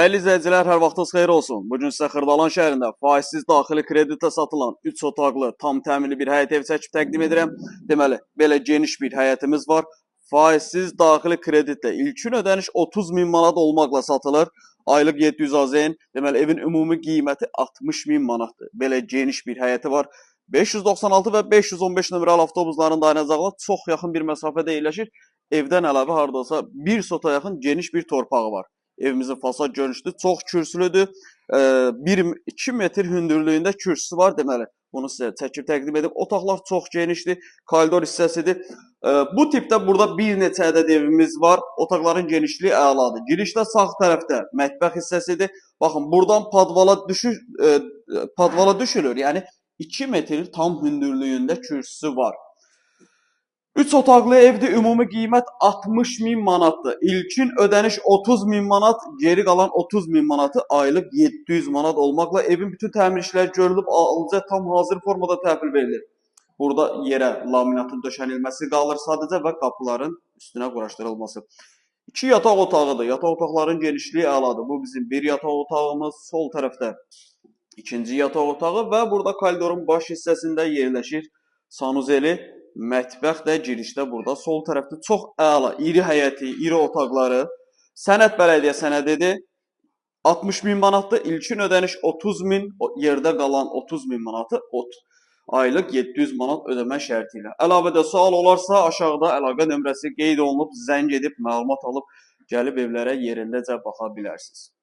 Dəyərli izləyicilər, hər vaxtınız xeyir olsun. Bugün sizə Xırdalan şəhərində faizsiz daxili kreditlə satılan 3 otaqlı, tam təminli bir həyət ev çəkib təqdim edirəm. Deməli, belə geniş bir həyətimiz var. Faizsiz daxili kreditlə ilkin ödəniş 30 min manat olmaqla satılır. Aylıq 700 AZN. Deməli, evin ümumi qiyməti 60 min manatdır. Belə geniş bir həyəti var. 596 və 515 nömrəli avtobusların dayanacaqları çox yaxın bir məsafədə yerləşir. Evdən əlavə hardasa 1 sota yaxın geniş bir torpağı var. Evimizin fasad görünüşü çox kürsülüdür. 1-2 metr hündürlüyündə kürsüsü var. Deməli, bunu sizə çəkib təqdim edib. Otaqlar çox genişdir. Koridor hissəsidir. Bu tipdə burada bir neçə ədəd evimiz var. Otaqların genişliyi əladır. Girişdə sağ tərəfdə mətbəx hissəsidir. Baxın, buradan padvala düşülür. Yəni 2 metr tam hündürlüyündə kürsüsü var. 3 otaqlı evdir, ümumi qiymət 60 min manatdır. İlkin ödəniş 30 min manat, geri qalan 30 min manatı aylıq 700 manat olmaqla evin bütün təmir işləri görülüb, alıcıya tam hazır formada təhvil verilir. Burada yerə laminatın döşənilməsi qalır sadəcə və qapıların üstünə quraşdırılması. 2 yataq otağıdır. Yataq otaqların genişliyi əladır. Bu bizim bir yataq otağımız, sol tərəfdə ikinci yataq otağı və burada koridorun baş hissəsində yerləşir sanuzeli. Mətbəx də girişdə burada sol tərəfdə çox əla, iri həyəti, iri otaqları. Sənəd bələdiyyə sənədidir. 60 min manatdır. İlkin ödəniş 30 min, yerdə qalan 30 min manatı aylıq 700 manat ödəmə şərti ilə. Əlavədə sual olarsa aşağıda əlaqə nömrəsi qeyd olunub, zəng edib məlumat alıb gəlib evlərə yerindəcə baxa bilərsiniz.